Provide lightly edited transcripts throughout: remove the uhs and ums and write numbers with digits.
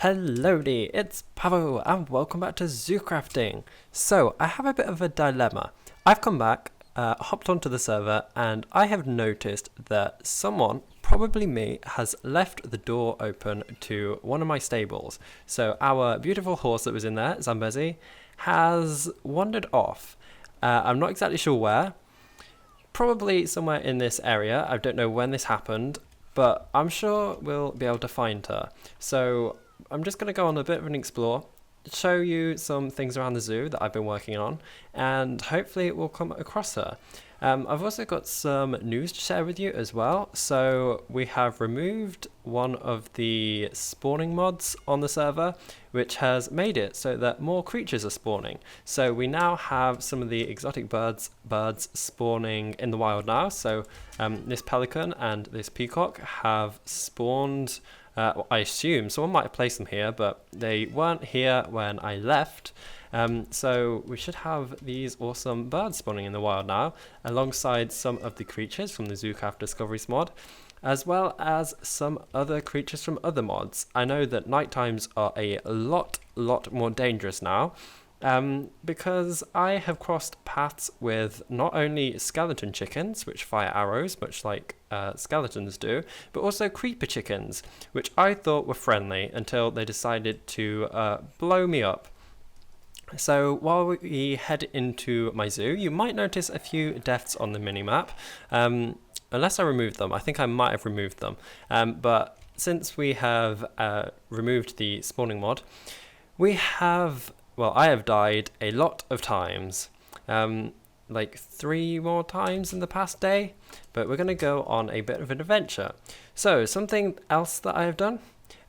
Hello there, it's Pavo and welcome back to ZooCrafting. So, I have a bit of a dilemma. I've come back, hopped onto the server, and I have noticed that someone, probably me, has left the door open to one of my stables. So, our beautiful horse that was in there, Zambezi, has wandered off. I'm not exactly sure where. Probably somewhere in this area. I don't know when this happened, but I'm sure we'll be able to find her. So I'm just going to go on a bit of an explore, show you some things around the zoo that I've been working on, and hopefully we'll come across her. I've also got some news to share with you as well. So we have removed one of the spawning mods on the server, which has made it so that more creatures are spawning. So we now have some of the exotic birds spawning in the wild now. So this pelican and this peacock have spawned. I assume someone might have placed them here, but they weren't here when I left. So we should have these awesome birds spawning in the wild now, alongside some of the creatures from the Zoocraft Discoveries mod, as well as some other creatures from other mods. I know that night times are a lot more dangerous now, because I have crossed paths with not only skeleton chickens, which fire arrows, much like skeletons do, but also creeper chickens, which I thought were friendly until they decided to blow me up. So while we head into my zoo, you might notice a few deaths on the minimap, unless I removed them. I think I might have removed them, but since we have removed the spawning mod, we have, well, I have died a lot of times, like 3 more times in the past day, but we're going to go on a bit of an adventure. So something else that I have done,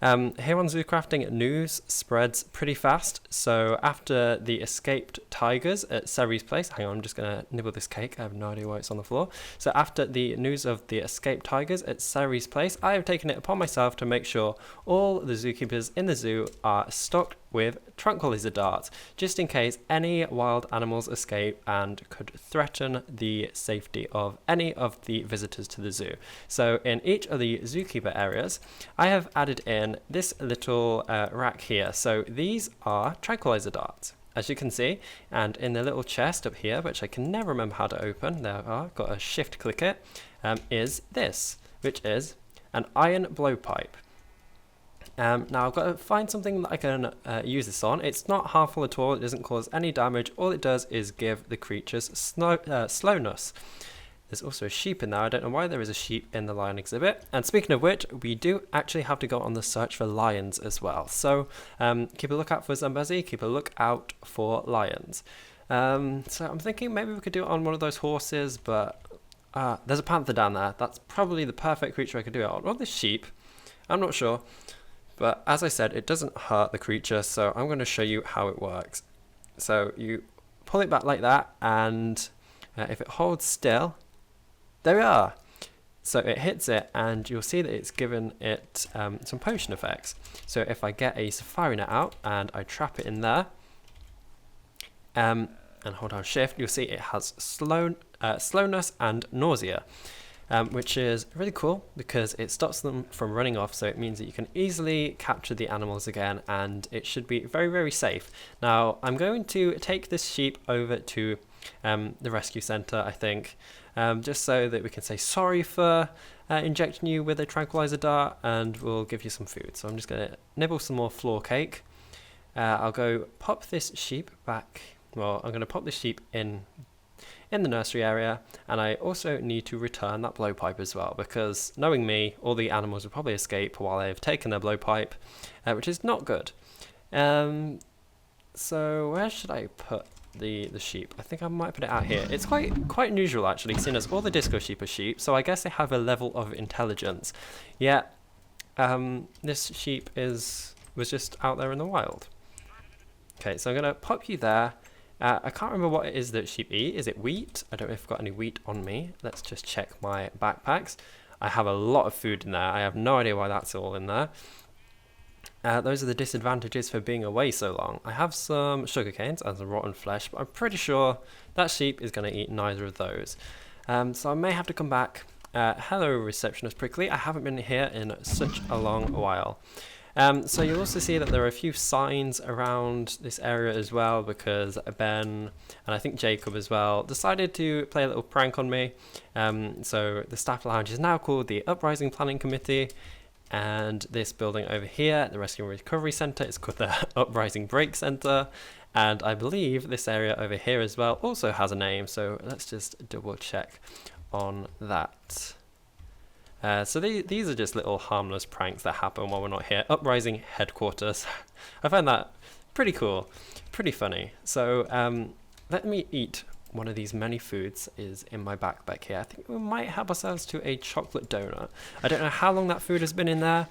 here on Zoocrafting, news spreads pretty fast. So after the escaped tigers at Sari's place, hang on, I'm just going to nibble this cake, I have no idea why it's on the floor. So after the news of the escaped tigers at Sari's place, I have taken it upon myself to make sure all the zookeepers in the zoo are stocked with tranquilizer darts, just in case any wild animals escape and could threaten the safety of any of the visitors to the zoo. So in each of the zookeeper areas, I have added in this little rack here. So these are tranquilizer darts, as you can see, and in the little chest up here, which I can never remember how to open, there are, got a shift click it, is this, which is an iron blowpipe. Now I've got to find something that I can use this on. It's not harmful at all, it doesn't cause any damage, all it does is give the creatures slowness. There's also a sheep in there, I don't know why there is a sheep in the lion exhibit. And speaking of which, we do actually have to go on the search for lions as well. So keep a lookout for Zambezi, keep a lookout for lions. So I'm thinking maybe we could do it on one of those horses, but there's a panther down there. That's probably the perfect creature I could do it on. Or this sheep, I'm not sure. But as I said, it doesn't hurt the creature, so I'm going to show you how it works. So you pull it back like that, and if it holds still, there we are. So it hits it, and you'll see that it's given it some potion effects. So if I get a safari net out, and I trap it in there, and hold down shift, you'll see it has slowness and nausea. Which is really cool because it stops them from running off, so it means that you can easily capture the animals again, and it should be very safe. Now I'm going to take this sheep over to the rescue center, I think, just so that we can say sorry for injecting you with a tranquilizer dart, and we'll give you some food. So I'm just going to nibble some more floor cake. I'll go pop this sheep back, well, I'm going to pop this sheep in the nursery area, and I also need to return that blowpipe as well, because knowing me, all the animals will probably escape while they've taken their blowpipe, which is not good. So where should I put the sheep? I think I might put it out here. It's quite unusual actually, seeing as all the disco sheep are sheep, so I guess they have a level of intelligence. Yet this sheep was just out there in the wild. Okay, so I'm gonna pop you there. I can't remember what it is that sheep eat. Is it wheat? I don't know if I've got any wheat on me. Let's just check my backpacks. I have a lot of food in there. I have no idea why that's all in there. Those are the disadvantages for being away so long. I have some sugar canes and some rotten flesh, but I'm pretty sure that sheep is going to eat neither of those. So I may have to come back. Hello, receptionist Prickly. I haven't been here in such a long while. So you'll also see that there are a few signs around this area as well, because Ben and I think Jacob as well decided to play a little prank on me. So the staff lounge is now called the Uprising Planning Committee, and this building over here, the Rescue and Recovery Centre, is called the Uprising Break Centre, and I believe this area over here as well also has a name, so let's just double check on that. So these are just little harmless pranks that happen while we're not here. Uprising Headquarters. I find that pretty cool, pretty funny. So let me eat one of these many foods is in my backpack here. I think we might help ourselves to a chocolate donut. I don't know how long that food has been in there.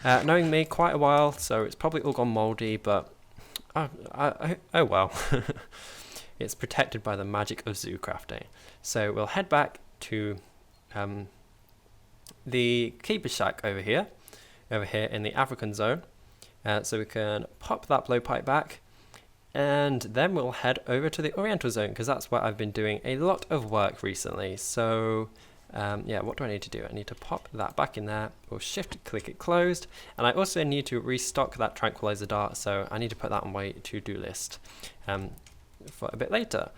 Knowing me, quite a while, so it's probably all gone mouldy, but oh well. It's protected by the magic of ZooCrafting. So we'll head back to the keeper shack over here in the African zone, so we can pop that blowpipe back, and then we'll head over to the Oriental zone, because that's where I've been doing a lot of work recently. So yeah, what do I need to do? I need to pop that back in there, or shift click it closed, and I also need to restock that tranquilizer dart, so I need to put that on my to-do list for a bit later.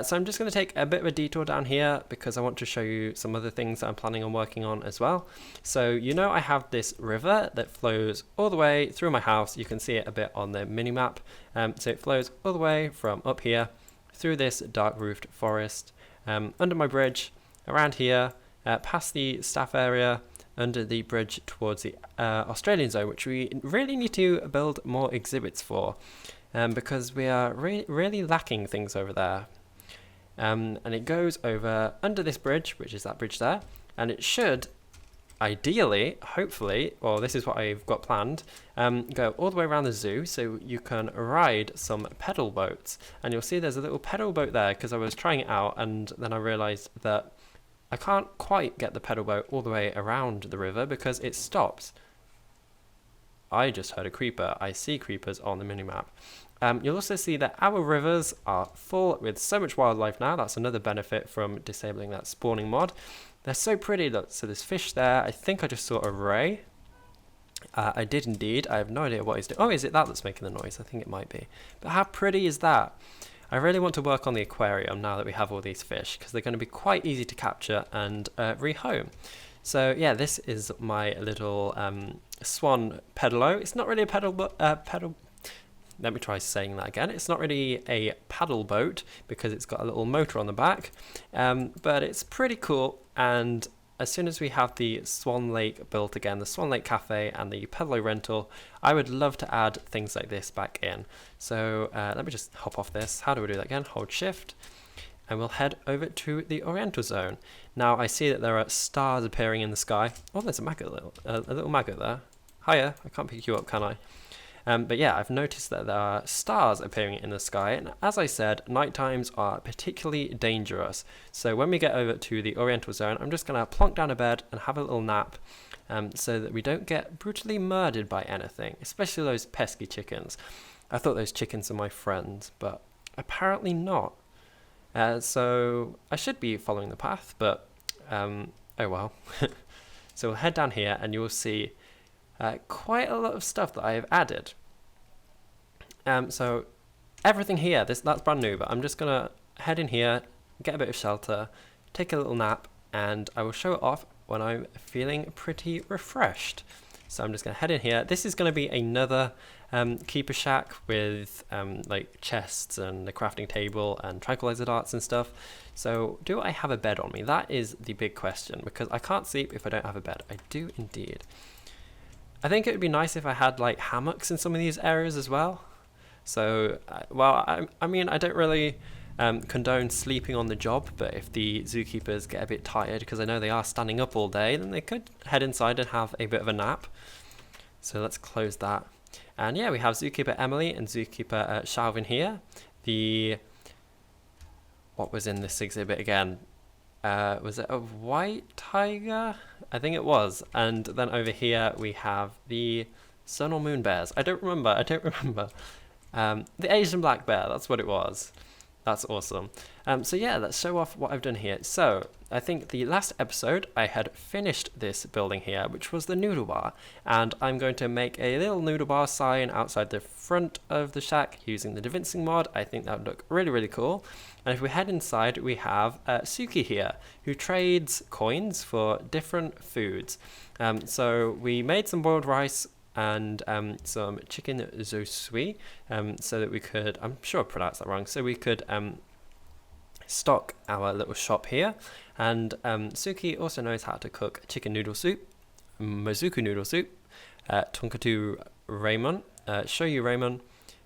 So I'm just going to take a bit of a detour down here because I want to show you some other things that I'm planning on working on as well. So you know I have this river that flows all the way through my house. You can see it a bit on the mini map. So it flows all the way from up here through this dark roofed forest, under my bridge, around here, past the staff area, under the bridge towards the Australian zone, which we really need to build more exhibits for, because we are really lacking things over there. And it goes over under this bridge, which is that bridge there, and it should ideally, hopefully, or this is what I've got planned, go all the way around the zoo, so you can ride some pedal boats. And you'll see there's a little pedal boat there because I was trying it out, and then I realized that I can't quite get the pedal boat all the way around the river because it stops. I just heard a creeper. I see creepers on the minimap. You'll also see that our rivers are full with so much wildlife now. That's another benefit from disabling that spawning mod. They're so pretty. Look, so there's fish there. I think I just saw a ray. I did indeed. I have no idea what he's doing. Oh, is it that that's making the noise? I think it might be. But how pretty is that? I really want to work on the aquarium now that we have all these fish, because they're going to be quite easy to capture and rehome. So yeah, this is my little swan pedalo. It's not really a pedal. Let me try saying that again. It's not really a paddle boat because it's got a little motor on the back, but it's pretty cool. And as soon as we have the Swan Lake built again, the Swan Lake Cafe and the pedalo rental, I would love to add things like this back in. So let me just hop off this. How do we do that again? Hold shift, and we'll head over to the Oriental zone. Now I see that there are stars appearing in the sky. Oh, there's a maggot, a little maggot there. Hiya, I can't pick you up, can I? But yeah, I've noticed that there are stars appearing in the sky, and as I said, night times are particularly dangerous. So when we get over to the Oriental zone, I'm just going to plonk down a bed and have a little nap, so that we don't get brutally murdered by anything, especially those pesky chickens. I thought those chickens were my friends, but apparently not. So I should be following the path, but oh well. So we'll head down here and you'll see quite a lot of stuff that I have added. So everything here, that's brand new, but I'm just going to head in here, get a bit of shelter, take a little nap, and I will show it off when I'm feeling pretty refreshed. So I'm just going to head in here. This is going to be another keeper shack with like chests and the crafting table and tranquilizer darts and stuff. So do I have a bed on me? That is the big question, because I can't sleep if I don't have a bed. I do indeed. I think it would be nice if I had like hammocks in some of these areas as well. So, well, I mean, I don't really condone sleeping on the job, but if the zookeepers get a bit tired, because I know they are standing up all day, then they could head inside and have a bit of a nap. So let's close that. And yeah, we have Zookeeper Emily and Zookeeper Shalvin here. What was in this exhibit again? Was it a white tiger? I think it was. And then over here we have the sun or moon bears. I don't remember. The Asian black bear, that's what it was. That's awesome. So yeah, let's show off what I've done here. So I think the last episode I had finished this building here, which was the noodle bar, and I'm going to make a little noodle bar sign outside the front of the shack using the DaVinci mod. I think that would look really, really cool. And if we head inside, we have Suki here, who trades coins for different foods. So we made some boiled rice and some chicken zosui, so that we could, I'm sure I pronounced that wrong, so we could stock our little shop here. And Suki also knows how to cook chicken noodle soup, Mizuku noodle soup, tonkatsu ramen, shoyu ramen,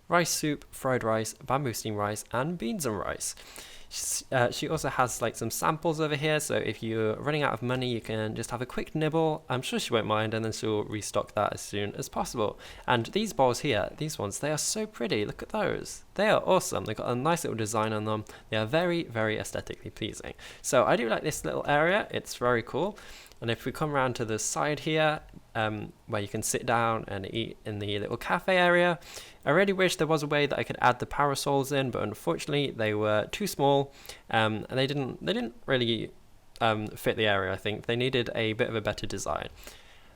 rice soup, fried rice, bamboo steamed rice, and beans and rice. She also has like some samples over here, so if you're running out of money, you can just have a quick nibble. I'm sure she won't mind, and then she'll restock that as soon as possible. And these bowls here, these ones, they are so pretty. Look at those. They are awesome. They've got a nice little design on them. They are very, very aesthetically pleasing. So I do like this little area. It's very cool. And if we come around to the side here, where you can sit down and eat in the little cafe area, I really wish there was a way that I could add the parasols in, but unfortunately they were too small, and they didn't really fit the area. I think they needed a bit of a better design.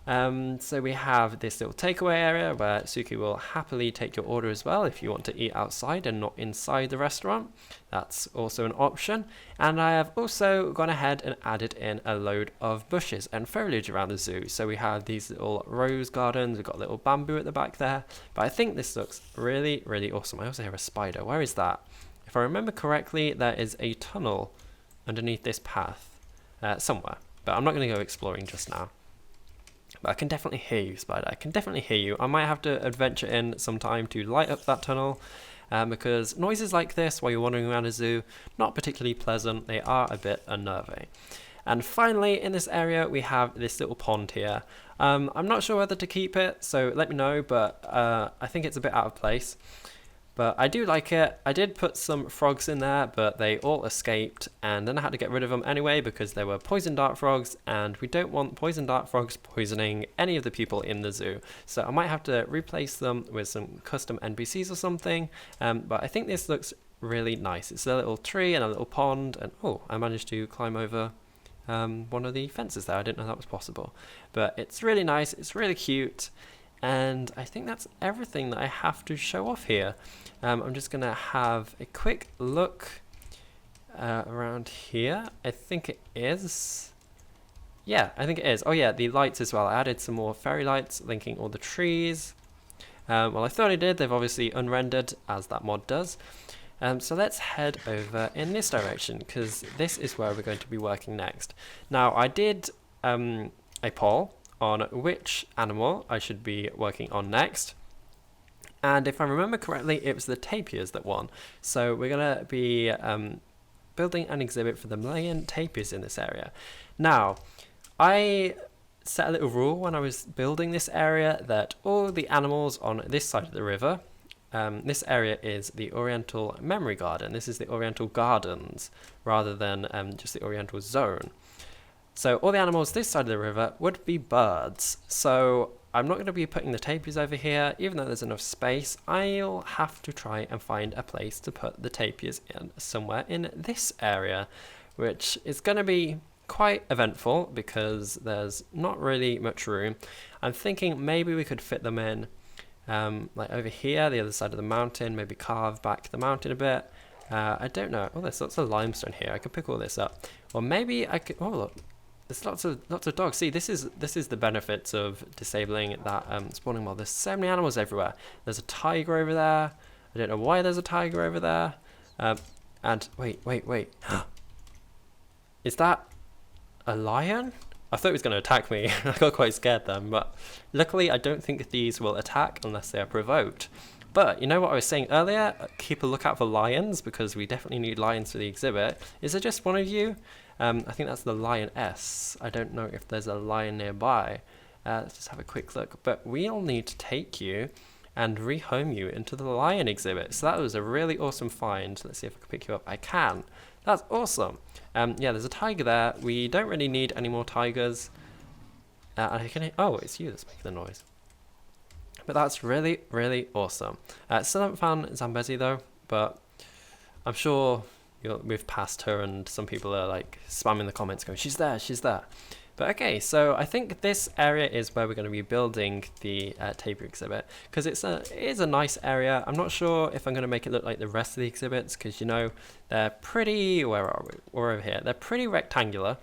So we have this little takeaway area where Suki will happily take your order as well if you want to eat outside and not inside the restaurant. That's also an option. And I have also gone ahead and added in a load of bushes and foliage around the zoo. So we have these little rose gardens, we've got a little bamboo at the back there. But I think this looks really, really awesome. I also hear a spider. Where is that? If I remember correctly, there is a tunnel underneath this path somewhere. But I'm not going to go exploring just now. But I can definitely hear you, spider. I can definitely hear you. I might have to adventure in sometime to light up that tunnel, because noises like this while you're wandering around a zoo, not particularly pleasant. They are a bit unnerving. And finally, in this area, we have this little pond here. I'm not sure whether to keep it, so let me know, but I think it's a bit out of place. But I do like it. I did put some frogs in there, but they all escaped, and then I had to get rid of them anyway because they were poison dart frogs, and we don't want poison dart frogs poisoning any of the people in the zoo. So I might have to replace them with some custom NPCs or something, but I think this looks really nice. It's a little tree and a little pond, and oh, I managed to climb over one of the fences there. I didn't know that was possible. But it's really nice, it's really cute. And I think that's everything that I have to show off here. I'm just going to have a quick look around here. I think it is. Yeah, I think it is. Oh yeah, the lights as well. I added some more fairy lights linking all the trees. Well, I thought I did. They've obviously unrendered, as that mod does. So let's head over in this direction, because this is where we're going to be working next. Now, I did a poll on which animal I should be working on next, and if I remember correctly, it was the tapirs that won. So we're going to be building an exhibit for the Malayan tapirs in this area. Now, I set a little rule when I was building this area that all the animals on this side of the river, this area is the Oriental Memory Garden. This is the Oriental Gardens rather than just the Oriental Zone. So all the animals this side of the river would be birds. So I'm not going to be putting the tapirs over here, even though there's enough space. I'll have to try and find a place to put the tapirs in somewhere in this area, which is going to be quite eventful because there's not really much room. I'm thinking maybe we could fit them in like over here, the other side of the mountain, maybe carve back the mountain a bit. I don't know. Oh, there's lots of limestone here. I could pick all this up. Or maybe I could... Oh, look. There's lots of dogs. See, this is the benefits of disabling that spawning mod. There's so many animals everywhere. There's a tiger over there. I don't know why there's a tiger over there. And wait. Is that a lion? I thought it was going to attack me. I got quite scared then, but luckily I don't think these will attack unless they are provoked. But you know what I was saying earlier? Keep a lookout for lions, because we definitely need lions for the exhibit. Is there just one of you? I think that's the Lioness. I don't know if there's a lion nearby. Let's just have a quick look. But we'll need to take you and rehome you into the lion exhibit. So that was a really awesome find. Let's see if I can pick you up. I can. That's awesome. Yeah, there's a tiger there. We don't really need any more tigers. Oh, it's you that's making the noise. But that's really, really awesome. Still haven't found Zambezi though, but I'm sure we've passed her, and some people are like spamming the comments going, she's there, she's there. But okay, so I think this area is where we're going to be building the tapir exhibit, because it is a nice area. I'm not sure if I'm going to make it look like the rest of the exhibits, because you know they're pretty, where are we? We're over here. They're pretty rectangular.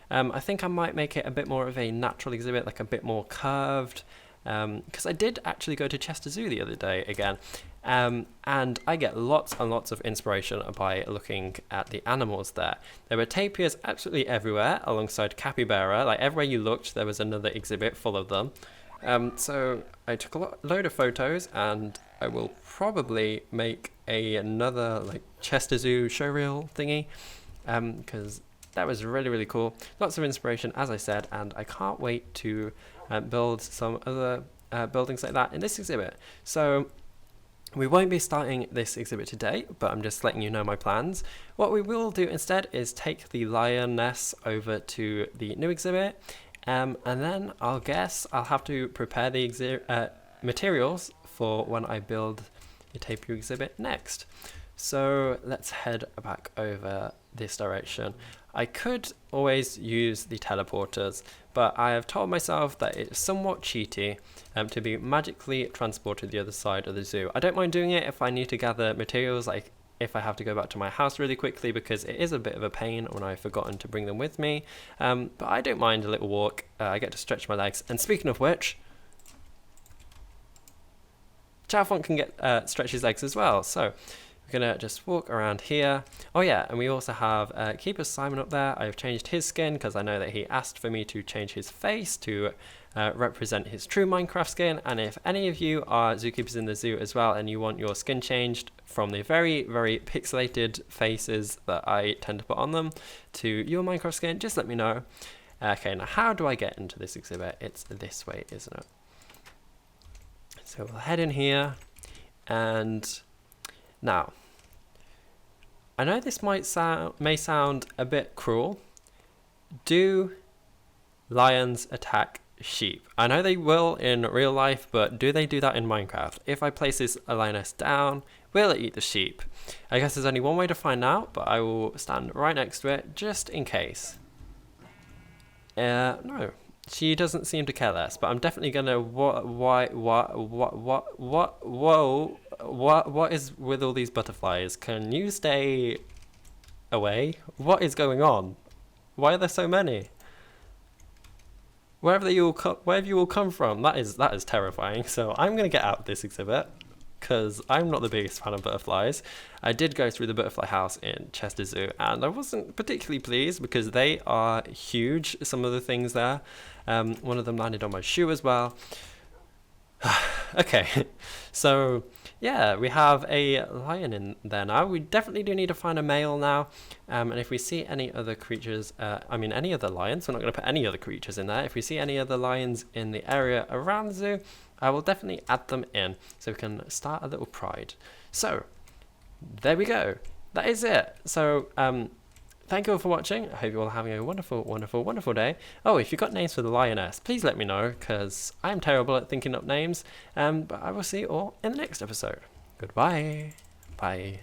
I think I might make it a bit more of a natural exhibit, like a bit more curved, because I did actually go to Chester Zoo the other day again. And I get lots and lots of inspiration by looking at the animals there. There were tapirs absolutely everywhere, alongside capybara. Like everywhere you looked, there was another exhibit full of them. So I took a load of photos, and I will probably make another like Chester Zoo showreel thingy, because that was really, really cool. Lots of inspiration, as I said, and I can't wait to build some other buildings like that in this exhibit. So we won't be starting this exhibit today, but I'm just letting you know my plans. What we will do instead is take the Lioness over to the new exhibit, and then I'll have to prepare the materials for when I build the tapir exhibit next. So let's head back over this direction. I could always use the teleporters, but I have told myself that it's somewhat cheaty to be magically transported to the other side of the zoo. I don't mind doing it if I need to gather materials, like if I have to go back to my house really quickly, because it is a bit of a pain when I've forgotten to bring them with me. But I don't mind a little walk. I get to stretch my legs. And speaking of which, Chow Font can get stretch his legs as well. So we're gonna just walk around here. Oh yeah, and we also have Keeper Simon up there. I've changed his skin because I know that he asked for me to change his face to represent his true Minecraft skin. And if any of you are zookeepers in the zoo as well, and you want your skin changed from the very, very pixelated faces that I tend to put on them to your Minecraft skin, just let me know. Okay, now how do I get into this exhibit? It's this way, isn't it? So we'll head in here, and now I know this may sound a bit cruel. Do lions attack sheep? I know they will in real life, but do they do that in Minecraft? If I place this lioness down, will it eat the sheep? I guess there's only one way to find out, but I will stand right next to it just in case. No, she doesn't seem to care less, but I'm definitely gonna what is with all these butterflies? Can you stay away? What is going on? Why are there so many? Wherever you all come from, that is terrifying. So I'm gonna get out of this exhibit because I'm not the biggest fan of butterflies. I did go through the butterfly house in Chester Zoo, and I wasn't particularly pleased because they are huge. Some of the things there, one of them landed on my shoe as well. Okay, so yeah, we have a lion in there now. We definitely do need to find a male now, and if we see any other creatures, any other lions, we're not going to put any other creatures in there. If we see any other lions in the area around the zoo, I will definitely add them in so we can start a little pride. So there we go. That is it. So thank you all for watching. I hope you're all having a wonderful, wonderful, wonderful day. Oh, if you've got names for the lioness, please let me know, because I'm terrible at thinking up names. But I will see you all in the next episode. Goodbye. Bye.